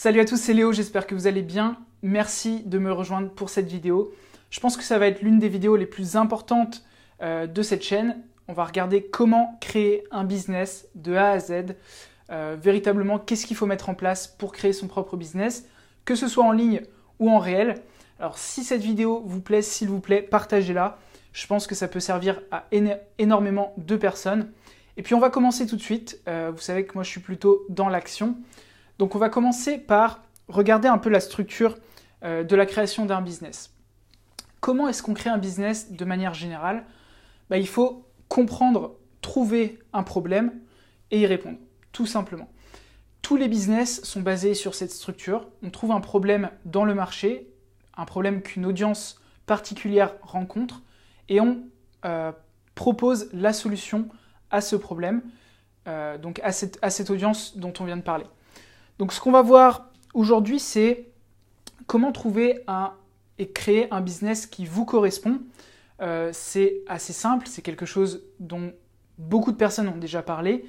Salut à tous, c'est Léo, j'espère que vous allez bien. Merci de me rejoindre pour cette vidéo. Je pense que ça va être l'une des vidéos les plus importantes de cette chaîne. On va regarder comment créer un business de A à Z. Véritablement, qu'est-ce qu'il faut mettre en place pour créer son propre business, que ce soit en ligne ou en réel. Alors si cette vidéo vous plaît, s'il vous plaît, partagez-la. Je pense que ça peut servir à énormément de personnes. Et puis on va commencer tout de suite. Vous savez que moi je suis plutôt dans l'action. Donc on va commencer par regarder un peu la structure de la création d'un business. Comment est-ce qu'on crée un business de manière générale ? Il faut comprendre, trouver un problème et y répondre, tout simplement. Tous les business sont basés sur cette structure. On trouve un problème dans le marché, un problème qu'une audience particulière rencontre, et on propose la solution à ce problème, donc à cette audience dont on vient de parler. Donc ce qu'on va voir aujourd'hui, c'est comment trouver et créer un business qui vous correspond. C'est assez simple, c'est quelque chose dont beaucoup de personnes ont déjà parlé,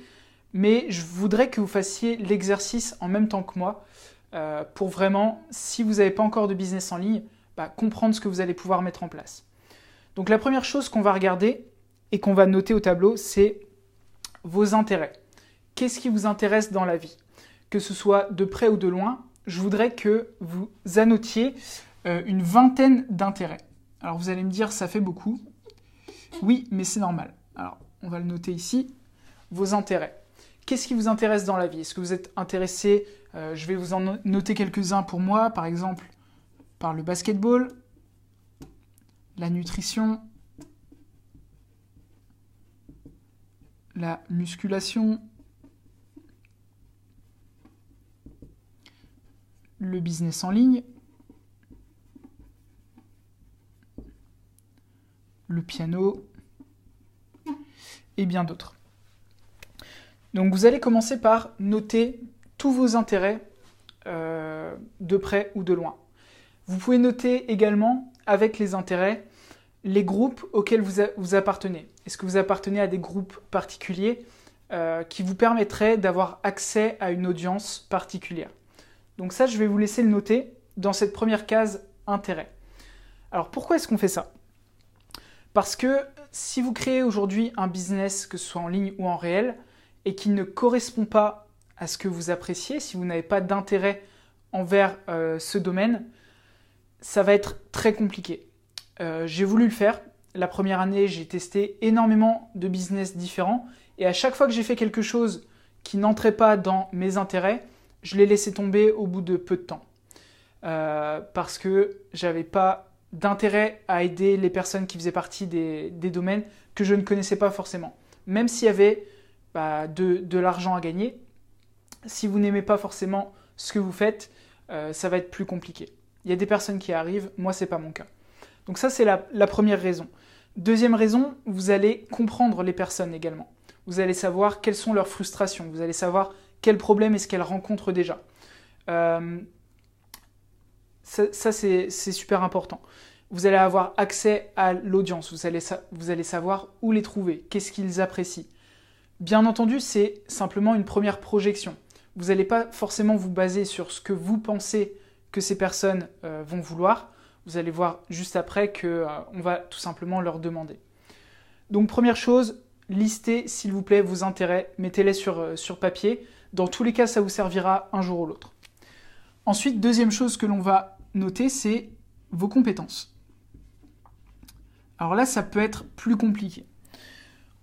mais je voudrais que vous fassiez l'exercice en même temps que moi pour vraiment, si vous n'avez pas encore de business en ligne, comprendre ce que vous allez pouvoir mettre en place. Donc la première chose qu'on va regarder et qu'on va noter au tableau, c'est vos intérêts. Qu'est-ce qui vous intéresse dans la vie ? Que ce soit de près ou de loin, je voudrais que vous annotiez une vingtaine d'intérêts. Alors vous allez me dire, ça fait beaucoup. Oui, mais c'est normal. Alors, on va le noter ici. Vos intérêts. Qu'est-ce qui vous intéresse dans la vie ? Est-ce que vous êtes intéressé, je vais vous en noter quelques-uns pour moi, par exemple, par le basketball, la nutrition, la musculation, le business en ligne, le piano et bien d'autres. Donc vous allez commencer par noter tous vos intérêts de près ou de loin. Vous pouvez noter également avec les intérêts les groupes auxquels vous appartenez. Est-ce que vous appartenez à des groupes particuliers qui vous permettraient d'avoir accès à une audience particulière ? Donc ça, je vais vous laisser le noter dans cette première case intérêt. Alors pourquoi est-ce qu'on fait ça ? Parce que si vous créez aujourd'hui un business, que ce soit en ligne ou en réel, et qui ne correspond pas à ce que vous appréciez, si vous n'avez pas d'intérêt envers ce domaine, ça va être très compliqué. J'ai voulu le faire. La première année, j'ai testé énormément de business différents, et à chaque fois que j'ai fait quelque chose qui n'entrait pas dans mes intérêts, je l'ai laissé tomber au bout de peu de temps. Parce que j'avais pas d'intérêt à aider les personnes qui faisaient partie des domaines que je ne connaissais pas forcément. Même s'il y avait de l'argent à gagner, si vous n'aimez pas forcément ce que vous faites, ça va être plus compliqué. Il y a des personnes qui arrivent, moi c'est pas mon cas. Donc ça c'est la première raison. Deuxième raison, vous allez comprendre les personnes également. Vous allez savoir quelles sont leurs frustrations, vous allez savoir quels problèmes est-ce qu'elles rencontrent déjà. Ça c'est super important. Vous allez avoir accès à l'audience, vous allez savoir où les trouver, qu'est-ce qu'ils apprécient. Bien entendu, c'est simplement une première projection. Vous n'allez pas forcément vous baser sur ce que vous pensez que ces personnes vont vouloir. Vous allez voir juste après qu'on va tout simplement leur demander. Donc première chose, listez s'il vous plaît vos intérêts, mettez-les sur papier. Dans tous les cas, ça vous servira un jour ou l'autre. Ensuite, deuxième chose que l'on va noter, c'est vos compétences. Alors là, ça peut être plus compliqué.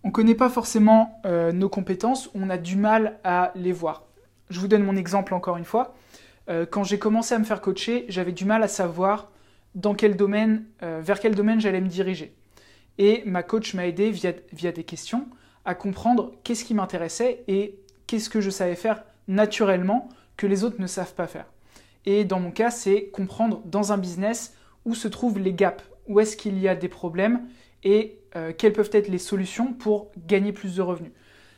On ne connaît pas forcément nos compétences, on a du mal à les voir. Je vous donne mon exemple encore une fois. Quand j'ai commencé à me faire coacher, j'avais du mal à savoir vers quel domaine j'allais me diriger. Et ma coach m'a aidé via des questions à comprendre qu'est-ce qui m'intéressait et qu'est-ce que je savais faire naturellement que les autres ne savent pas faire. Et dans mon cas, c'est comprendre dans un business où se trouvent les gaps, où est-ce qu'il y a des problèmes et quelles peuvent être les solutions pour gagner plus de revenus.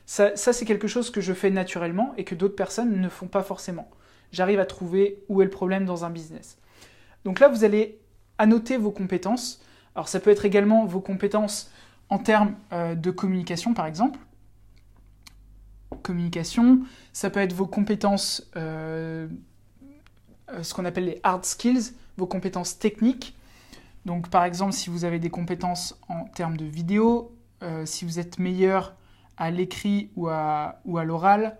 Ça c'est quelque chose que je fais naturellement et que d'autres personnes ne font pas forcément. J'arrive à trouver où est le problème dans un business. Donc là, vous allez annoter vos compétences. Alors ça peut être également vos compétences en termes de communication, par exemple. Communication, ça peut être vos compétences ce qu'on appelle les hard skills, vos compétences techniques. Donc par exemple, si vous avez des compétences en termes de vidéo, si vous êtes meilleur à l'écrit ou à l'oral,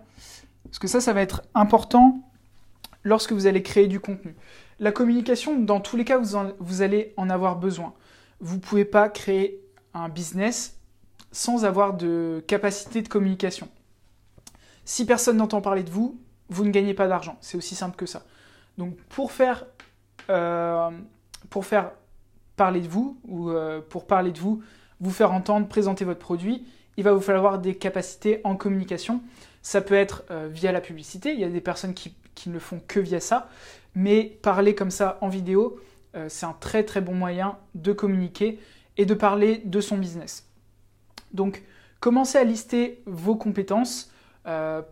parce que ça va être important lorsque vous allez créer du contenu. La communication, dans tous les cas, vous allez en avoir besoin. Vous ne pouvez pas créer un business sans avoir de capacité de communication. Si personne n'entend parler de vous, vous ne gagnez pas d'argent. C'est aussi simple que ça. Donc pour faire parler de vous, ou pour parler de vous, vous faire entendre, présenter votre produit, il va vous falloir des capacités en communication. Ça peut être via la publicité, il y a des personnes qui ne le font que via ça, mais parler comme ça en vidéo, c'est un très très bon moyen de communiquer et de parler de son business. Donc, commencez à lister vos compétences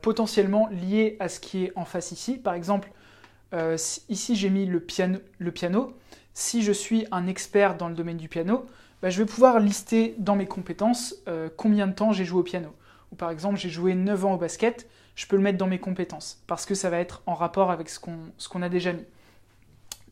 potentiellement liées à ce qui est en face ici. Par exemple, ici j'ai mis le piano. Si je suis un expert dans le domaine du piano, je vais pouvoir lister dans mes compétences combien de temps j'ai joué au piano. Ou par exemple, j'ai joué 9 ans au basket, je peux le mettre dans mes compétences parce que ça va être en rapport avec ce qu'on a déjà mis.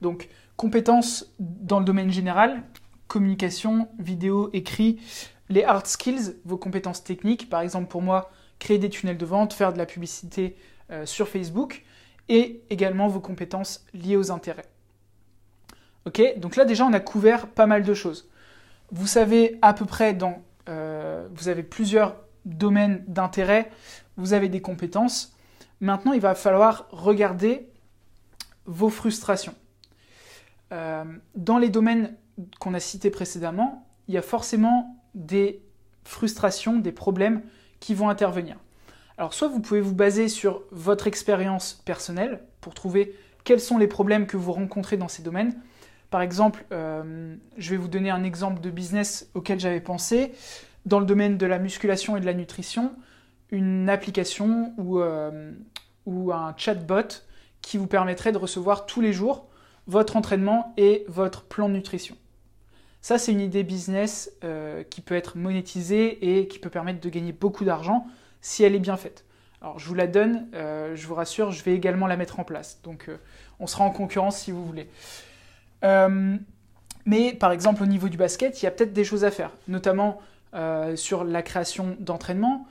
Donc, compétences dans le domaine général, communication, vidéo, écrit, les hard skills, vos compétences techniques, par exemple pour moi, créer des tunnels de vente, faire de la publicité sur Facebook, et également vos compétences liées aux intérêts. Ok, donc là déjà on a couvert pas mal de choses. Vous savez à peu près vous avez plusieurs domaines d'intérêt, vous avez des compétences. Maintenant il va falloir regarder vos frustrations. Dans les domaines qu'on a cités précédemment, il y a forcément des frustrations, des problèmes qui vont intervenir. Alors soit vous pouvez vous baser sur votre expérience personnelle pour trouver quels sont les problèmes que vous rencontrez dans ces domaines. Par exemple, je vais vous donner un exemple de business auquel j'avais pensé. Dans le domaine de la musculation et de la nutrition, une application ou un chatbot qui vous permettrait de recevoir tous les jours votre entraînement et votre plan de nutrition. Ça, c'est une idée business qui peut être monétisée et qui peut permettre de gagner beaucoup d'argent si elle est bien faite. Alors, je vous la donne, je vous rassure, je vais également la mettre en place. Donc, on sera en concurrence si vous voulez. Mais par exemple, au niveau du basket, il y a peut-être des choses à faire, notamment sur la création d'entraînement.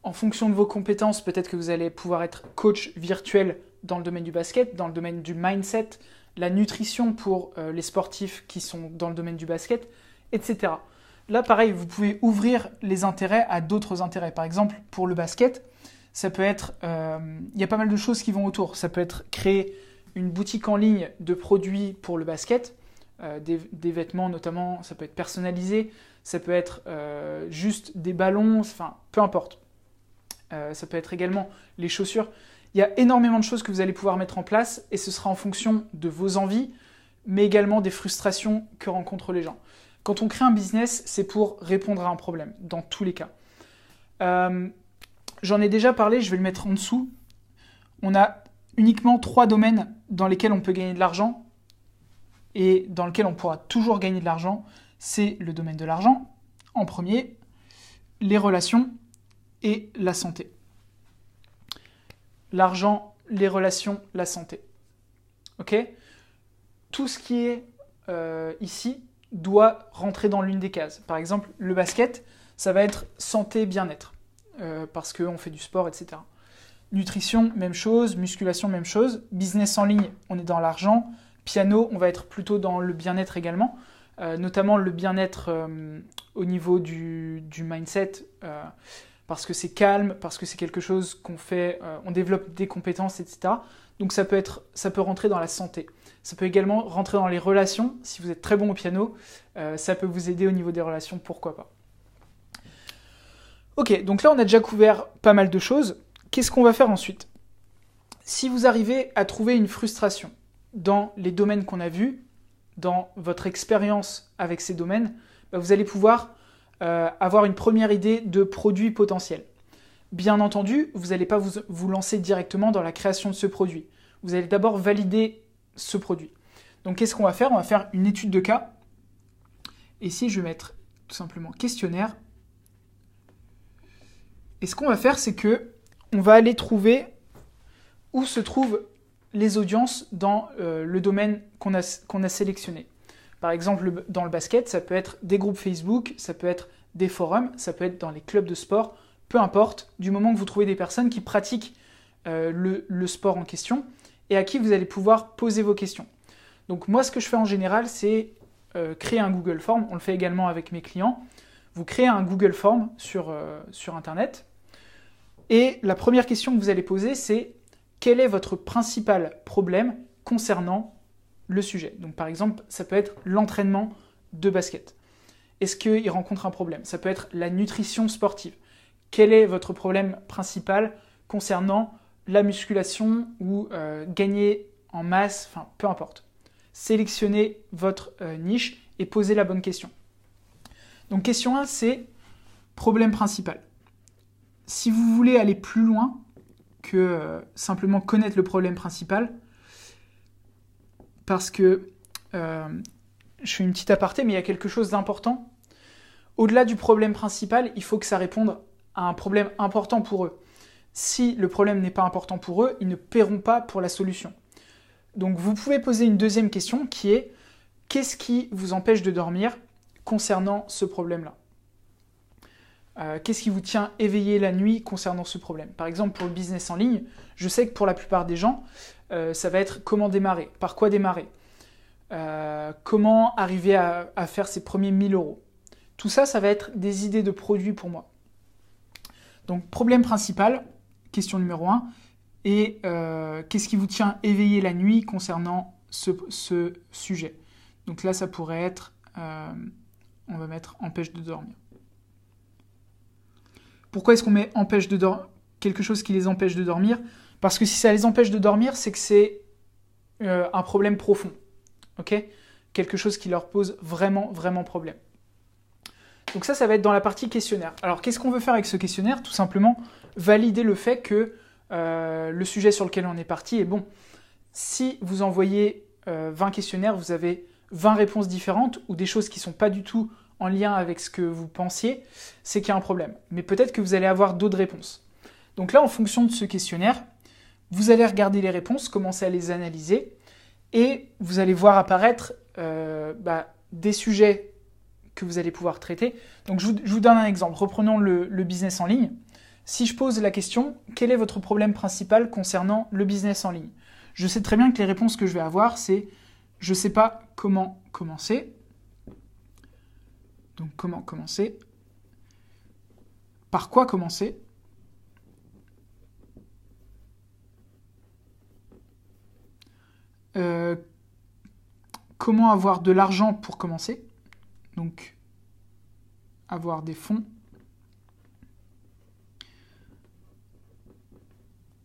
En fonction de vos compétences, peut-être que vous allez pouvoir être coach virtuel dans le domaine du basket, dans le domaine du mindset, la nutrition pour les sportifs qui sont dans le domaine du basket, etc. Là, pareil, vous pouvez ouvrir les intérêts à d'autres intérêts. Par exemple, pour le basket, ça peut être, il y a pas mal de choses qui vont autour. Ça peut être créer une boutique en ligne de produits pour le basket, des vêtements notamment, ça peut être personnalisé, ça peut être juste des ballons, enfin, peu importe. Ça peut être également les chaussures. Il y a énormément de choses que vous allez pouvoir mettre en place et ce sera en fonction de vos envies, mais également des frustrations que rencontrent les gens. Quand on crée un business, c'est pour répondre à un problème, dans tous les cas. J'en ai déjà parlé, je vais le mettre en dessous. On a uniquement 3 domaines dans lesquels on peut gagner de l'argent et dans lesquels on pourra toujours gagner de l'argent. C'est le domaine de l'argent, en premier, les relations et la santé. L'argent, les relations, la santé. Ok ? Tout ce qui est ici doit rentrer dans l'une des cases. Par exemple, le basket, ça va être santé, bien-être, parce qu'on fait du sport, etc. Nutrition, même chose. Musculation, même chose. Business en ligne, on est dans l'argent. Piano, on va être plutôt dans le bien-être également, notamment le bien-être au niveau du mindset, parce que c'est calme, parce que c'est quelque chose qu'on fait, on développe des compétences, etc. Donc ça peut rentrer dans la santé. Ça peut également rentrer dans les relations. Si vous êtes très bon au piano, ça peut vous aider au niveau des relations, pourquoi pas. Ok, donc là on a déjà couvert pas mal de choses. Qu'est-ce qu'on va faire ensuite ? Si vous arrivez à trouver une frustration dans les domaines qu'on a vus, dans votre expérience avec ces domaines, vous allez pouvoir avoir une première idée de produit potentiel. Bien entendu, vous n'allez pas vous lancer directement dans la création de ce produit. Vous allez d'abord valider ce produit. Donc qu'est-ce qu'on va faire ? On va faire une étude de cas. Et ici, je vais mettre tout simplement questionnaire. Et ce qu'on va faire, c'est que on va aller trouver où se trouve les audiences dans le domaine qu'on a sélectionné. Par exemple, dans le basket, ça peut être des groupes Facebook, ça peut être des forums, ça peut être dans les clubs de sport, peu importe, du moment que vous trouvez des personnes qui pratiquent le sport en question et à qui vous allez pouvoir poser vos questions. Donc moi, ce que je fais en général, c'est créer un Google Form. On le fait également avec mes clients. Vous créez un Google Form sur Internet. Et la première question que vous allez poser, c'est quel est votre principal problème concernant le sujet. Donc par exemple, ça peut être l'entraînement de basket. Est-ce qu'il rencontre un problème? Ça peut être la nutrition sportive. Quel est votre problème principal concernant la musculation ou gagner en masse, enfin peu importe. Sélectionnez votre niche et posez la bonne question. Donc question 1, c'est problème principal. Si vous voulez aller plus loin que simplement connaître le problème principal, parce que je fais une petite aparté, mais il y a quelque chose d'important. Au-delà du problème principal, il faut que ça réponde à un problème important pour eux. Si le problème n'est pas important pour eux, ils ne paieront pas pour la solution. Donc vous pouvez poser une deuxième question qui est « Qu'est-ce qui vous empêche de dormir concernant ce problème-là » Qu'est-ce qui vous tient éveillé la nuit concernant ce problème? Par exemple, pour le business en ligne, je sais que pour la plupart des gens, ça va être comment démarrer, par quoi démarrer, comment arriver à faire ses premiers 1000 €. Tout ça, ça va être des idées de produits pour moi. Donc, problème principal, question numéro 1, et qu'est-ce qui vous tient éveillé la nuit concernant ce sujet? Donc là, ça pourrait être, on va mettre empêche de dormir. Pourquoi est-ce qu'on met empêche de dormir, quelque chose qui les empêche de dormir? Parce que si ça les empêche de dormir, c'est que c'est un problème profond. Okay? Quelque chose qui leur pose vraiment, vraiment problème. Donc ça va être dans la partie questionnaire. Alors, qu'est-ce qu'on veut faire avec ce questionnaire? Tout simplement valider le fait que le sujet sur lequel on est parti est bon. Si vous envoyez 20 questionnaires, vous avez 20 réponses différentes ou des choses qui ne sont pas du tout en lien avec ce que vous pensiez, c'est qu'il y a un problème. Mais peut-être que vous allez avoir d'autres réponses. Donc là, en fonction de ce questionnaire, vous allez regarder les réponses, commencer à les analyser, et vous allez voir apparaître des sujets que vous allez pouvoir traiter. Donc je vous donne un exemple. Reprenons le business en ligne. Si je pose la question, quel est votre problème principal concernant le business en ligne? Je sais très bien que les réponses que je vais avoir, c'est je ne sais pas comment commencer. Donc, comment commencer? Par quoi commencer? Comment avoir de l'argent pour commencer? Donc, avoir des fonds.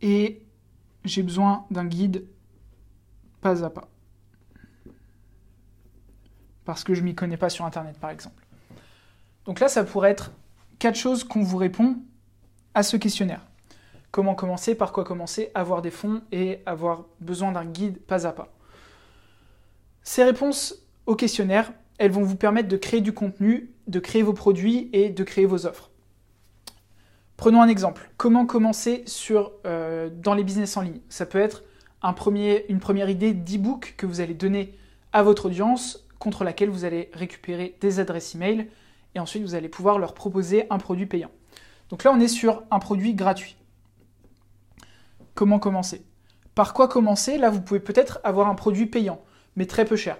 Et j'ai besoin d'un guide pas à pas. Parce que je ne m'y connais pas sur Internet, par exemple. Donc là, ça pourrait être 4 choses qu'on vous répond à ce questionnaire. Comment commencer, par quoi commencer, avoir des fonds et avoir besoin d'un guide pas à pas. Ces réponses au questionnaire, elles vont vous permettre de créer du contenu, de créer vos produits et de créer vos offres. Prenons un exemple. Comment commencer dans les business en ligne? Ça peut être une première idée d'e-book que vous allez donner à votre audience, contre laquelle vous allez récupérer des adresses email et ensuite vous allez pouvoir leur proposer un produit payant. Donc là, on est sur un produit gratuit. Comment commencer? Par quoi commencer? Là, vous pouvez peut-être avoir un produit payant, mais très peu cher.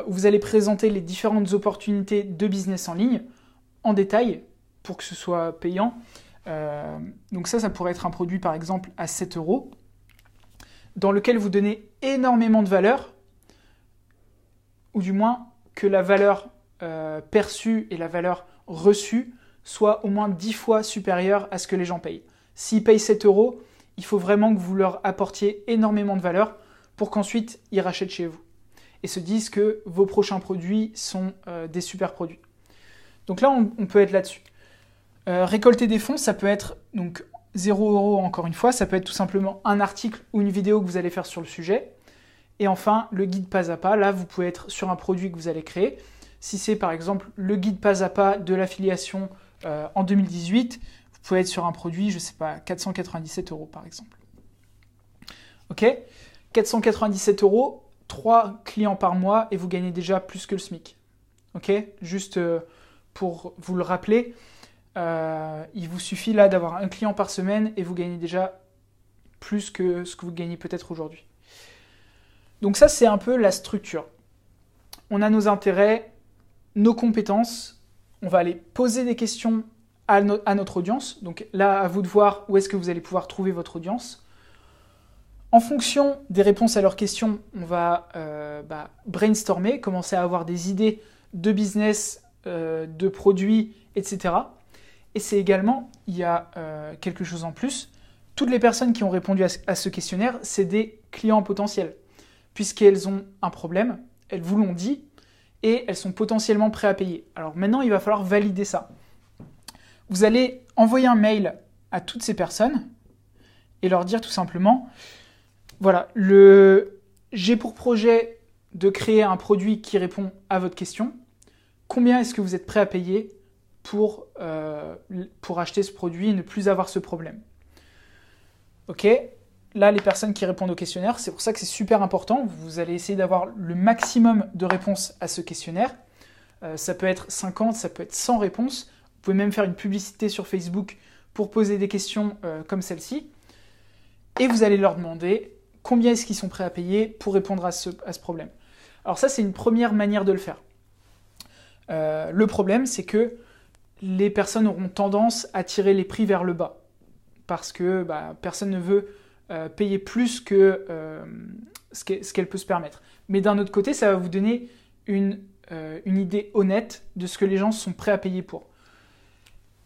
Vous allez présenter les différentes opportunités de business en ligne en détail pour que ce soit payant. Donc ça pourrait être un produit par exemple à 7 € dans lequel vous donnez énormément de valeur, ou du moins que la valeur perçue et la valeur reçue soient au moins 10 fois supérieures à ce que les gens payent. S'ils payent 7 €, il faut vraiment que vous leur apportiez énormément de valeur pour qu'ensuite ils rachètent chez vous et se disent que vos prochains produits sont des super produits. Donc là, on peut être là-dessus. Récolter des fonds, ça peut être donc 0 € encore une fois, ça peut être tout simplement un article ou une vidéo que vous allez faire sur le sujet. Et enfin, le guide pas à pas, là vous pouvez être sur un produit que vous allez créer. Si c'est par exemple le guide pas à pas de l'affiliation en 2018, vous pouvez être sur un produit, je ne sais pas, 497 € par exemple. Ok ? 497 €, 3 clients par mois et vous gagnez déjà plus que le SMIC. Ok? Juste pour vous le rappeler, il vous suffit là d'avoir un client par semaine et vous gagnez déjà plus que ce que vous gagnez peut-être aujourd'hui. Donc ça, c'est un peu la structure. On a nos intérêts, nos compétences, on va aller poser des questions à notre audience. Donc là, à vous de voir où est-ce que vous allez pouvoir trouver votre audience. En fonction des réponses à leurs questions, on va brainstormer, commencer à avoir des idées de business, de produits, etc. Et c'est également, il y a quelque chose en plus, toutes les personnes qui ont répondu à ce questionnaire, c'est des clients potentiels, puisqu'elles ont un problème, elles vous l'ont dit, et elles sont potentiellement prêtes à payer. Alors maintenant, il va falloir valider ça. Vous allez envoyer un mail à toutes ces personnes et leur dire tout simplement, voilà, j'ai pour projet de créer un produit qui répond à votre question. Combien est-ce que vous êtes prêt à payer pour acheter ce produit et ne plus avoir ce problème? Ok, là, les personnes qui répondent au questionnaire, c'est pour ça que c'est super important. Vous allez essayer d'avoir le maximum de réponses à ce questionnaire. Ça peut être 50, ça peut être 100 réponses. Vous pouvez même faire une publicité sur Facebook pour poser des questions comme celle-ci. Et vous allez leur demander combien est-ce qu'ils sont prêts à payer pour répondre à ce problème. Alors ça, c'est une première manière de le faire. Le problème, c'est que les personnes auront tendance à tirer les prix vers le bas parce que personne ne veut payer plus que ce qu'elle peut se permettre. Mais d'un autre côté, ça va vous donner une idée honnête de ce que les gens sont prêts à payer pour.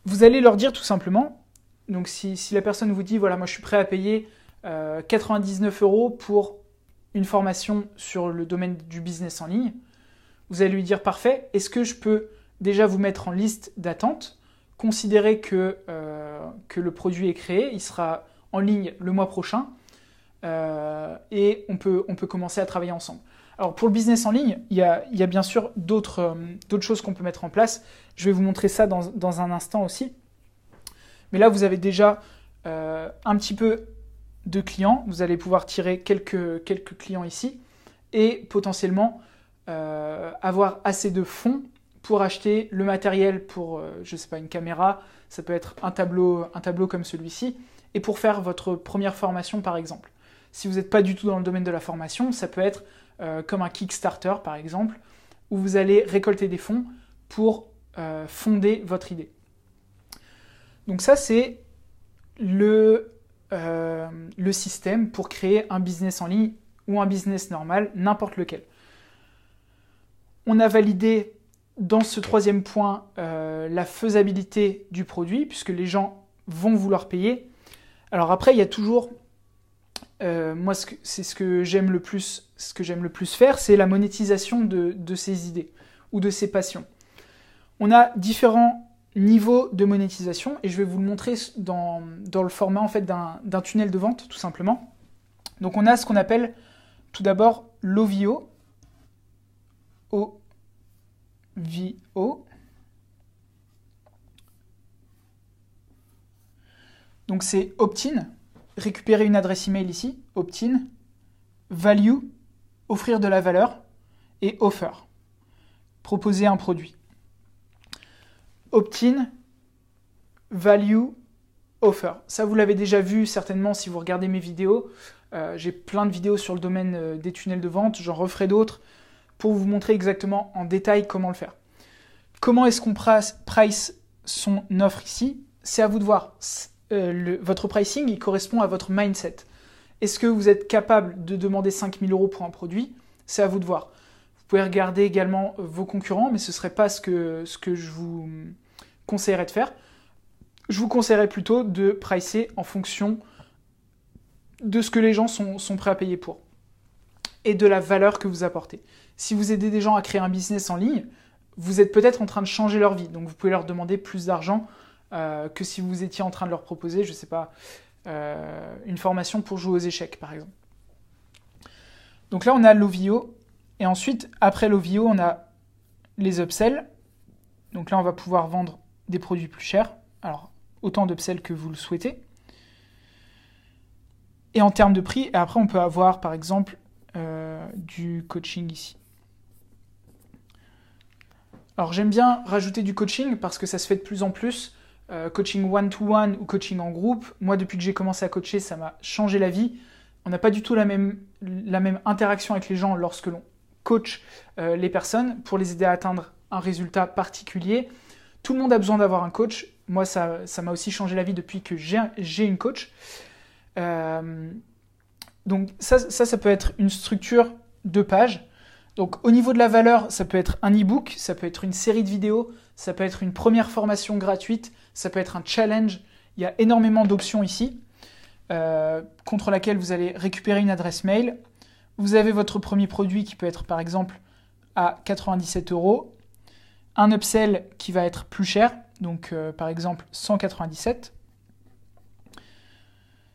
Vous allez leur dire tout simplement, donc si la personne vous dit, voilà, moi je suis prêt à payer 99 € pour une formation sur le domaine du business en ligne, vous allez lui dire, parfait, est-ce que je peux déjà vous mettre en liste d'attente, considérer que le produit est créé, il sera en ligne le mois prochain, et on peut commencer à travailler ensemble. Alors pour le business en ligne, il y a bien sûr d'autres choses qu'on peut mettre en place. Je vais vous montrer ça dans un instant aussi. Mais là, vous avez déjà un petit peu de clients. Vous allez pouvoir tirer quelques clients ici et potentiellement avoir assez de fonds pour acheter le matériel pour, je ne sais pas, une caméra. Ça peut être un tableau comme celui-ci. Et pour faire votre première formation, par exemple. Si vous n'êtes pas du tout dans le domaine de la formation, ça peut être comme un Kickstarter, par exemple, où vous allez récolter des fonds pour fonder votre idée. Donc ça, c'est le système pour créer un business en ligne ou un business normal, n'importe lequel. On a validé dans ce troisième point la faisabilité du produit, puisque les gens vont vouloir payer. Alors après, il y a toujours, moi, c'est ce que j'aime le plus faire, c'est la monétisation de ces idées ou de ces passions. On a différents niveaux de monétisation et je vais vous le montrer dans le format en fait d'un tunnel de vente, tout simplement. Donc on a ce qu'on appelle tout d'abord l'OVO. OVO. Donc c'est opt-in, récupérer une adresse email ici, opt-in, value, offrir de la valeur, et offer, proposer un produit. Opt-in, value, offer. Ça, vous l'avez déjà vu certainement si vous regardez mes vidéos. J'ai plein de vidéos sur le domaine des tunnels de vente, j'en referai d'autres pour vous montrer exactement en détail comment le faire. Comment est-ce qu'on price son offre ici? C'est à vous de voir. Votre pricing, il correspond à votre mindset. Est-ce que vous êtes capable de demander 5 000 € pour un produit? C'est à vous de voir. Vous pouvez regarder également vos concurrents, mais ce ne serait pas ce que je vous conseillerais de faire. Je vous conseillerais plutôt de pricer en fonction de ce que les gens sont prêts à payer pour et de la valeur que vous apportez. Si vous aidez des gens à créer un business en ligne, vous êtes peut-être en train de changer leur vie. Donc vous pouvez leur demander plus d'argent que si vous étiez en train de leur proposer, je ne sais pas, une formation pour jouer aux échecs, par exemple. Donc là, on a l'OVO. Et ensuite, après l'OVO, on a les upsells. Donc là, on va pouvoir vendre des produits plus chers. Alors, autant d'upsells que vous le souhaitez. et en termes de prix. Et après, on peut avoir, par exemple, du coaching ici. Alors, j'aime bien rajouter du coaching parce que ça se fait de plus en plus. Coaching one-to-one ou coaching en groupe. Moi, depuis que j'ai commencé à coacher, ça m'a changé la vie. On n'a pas du tout la même interaction avec les gens lorsque l'on coach les personnes pour les aider à atteindre un résultat particulier. Tout le monde a besoin d'avoir un coach. Moi, ça m'a aussi changé la vie depuis que j'ai une coach. Donc ça peut être une structure de pages. Donc au niveau de la valeur, ça peut être un e-book, ça peut être une série de vidéos, ça peut être une première formation gratuite, ça peut être un challenge. Il y a énormément d'options ici, contre laquelle vous allez récupérer une adresse mail. Vous avez votre premier produit qui peut être par exemple à 97 €. Un upsell qui va être plus cher, donc par exemple 197.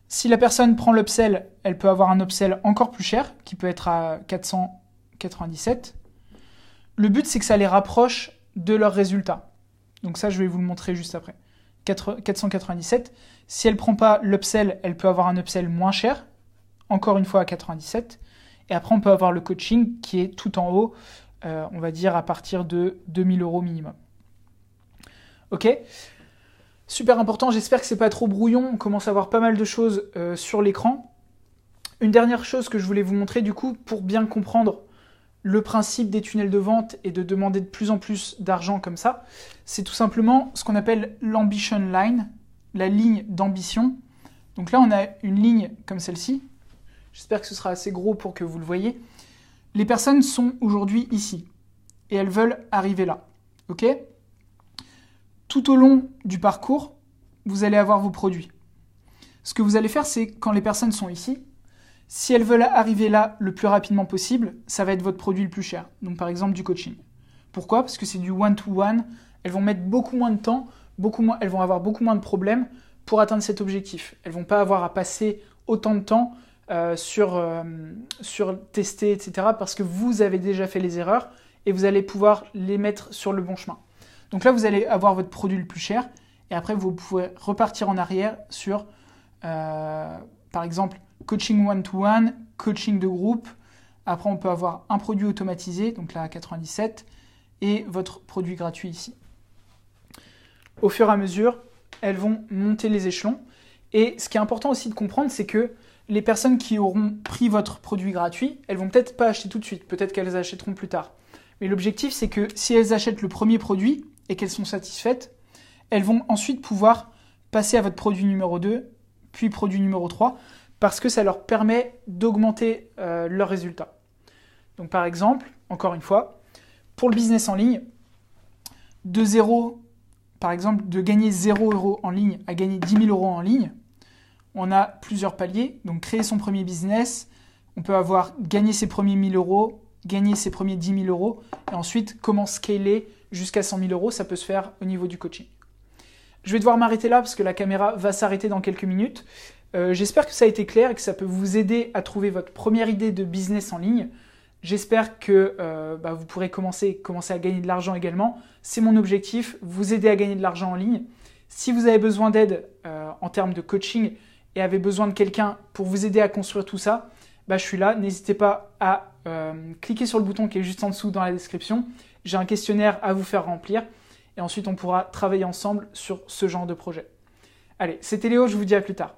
Si la personne prend l'upsell, elle peut avoir un upsell encore plus cher, qui peut être à 497. Le but, c'est que ça les rapproche de leurs résultats. Donc ça, je vais vous le montrer juste après. 497. Si elle ne prend pas l'upsell, elle peut avoir un upsell moins cher, encore une fois à 97. Et après, on peut avoir le coaching qui est tout en haut, on va dire à partir de 2000 € minimum. Ok ? Super important, j'espère que c'est pas trop brouillon, on commence à voir pas mal de choses sur l'écran. Une dernière chose que je voulais vous montrer du coup, pour bien comprendre le principe des tunnels de vente et de demander de plus en plus d'argent comme ça, c'est tout simplement ce qu'on appelle l'ambition line, la ligne d'ambition. Donc là, on a une ligne comme celle-ci. J'espère que ce sera assez gros pour que vous le voyez. Les personnes sont aujourd'hui ici et elles veulent arriver là. Ok ? Tout au long du parcours, vous allez avoir vos produits. Ce que vous allez faire, c'est quand les personnes sont ici, si elles veulent arriver là le plus rapidement possible, ça va être votre produit le plus cher. Donc par exemple du coaching. Pourquoi ? Parce que c'est du one-to-one. Elles vont mettre beaucoup moins de temps, elles vont avoir beaucoup moins de problèmes pour atteindre cet objectif. Elles ne vont pas avoir à passer autant de temps sur tester, etc. parce que vous avez déjà fait les erreurs et vous allez pouvoir les mettre sur le bon chemin. Donc là, vous allez avoir votre produit le plus cher et après, vous pouvez repartir en arrière sur, par exemple, coaching one-to-one, coaching de groupe. Après, on peut avoir un produit automatisé, donc là à 97, et votre produit gratuit ici. Au fur et à mesure, elles vont monter les échelons. Et ce qui est important aussi de comprendre, c'est que les personnes qui auront pris votre produit gratuit, elles vont peut-être pas acheter tout de suite, peut-être qu'elles achèteront plus tard. Mais l'objectif, c'est que si elles achètent le premier produit et qu'elles sont satisfaites, elles vont ensuite pouvoir passer à votre produit numéro 2, puis produit numéro 3, parce que ça leur permet d'augmenter leurs résultats. Donc par exemple, encore une fois, pour le business en ligne, de zéro, par exemple, de gagner 0 € en ligne à gagner 10 000 € en ligne, on a plusieurs paliers. Donc créer son premier business, on peut avoir gagné ses premiers 1 000 €, gagner ses premiers 10 000 €, et ensuite comment scaler jusqu'à 100 000 €, ça peut se faire au niveau du coaching. Je vais devoir m'arrêter là parce que la caméra va s'arrêter dans quelques minutes. J'espère que ça a été clair et que ça peut vous aider à trouver votre première idée de business en ligne. J'espère que vous pourrez commencer à gagner de l'argent également. C'est mon objectif, vous aider à gagner de l'argent en ligne. Si vous avez besoin d'aide en termes de coaching et avez besoin de quelqu'un pour vous aider à construire tout ça, je suis là. N'hésitez pas à cliquer sur le bouton qui est juste en dessous dans la description. J'ai un questionnaire à vous faire remplir et ensuite on pourra travailler ensemble sur ce genre de projet. Allez, c'était Léo, je vous dis à plus tard.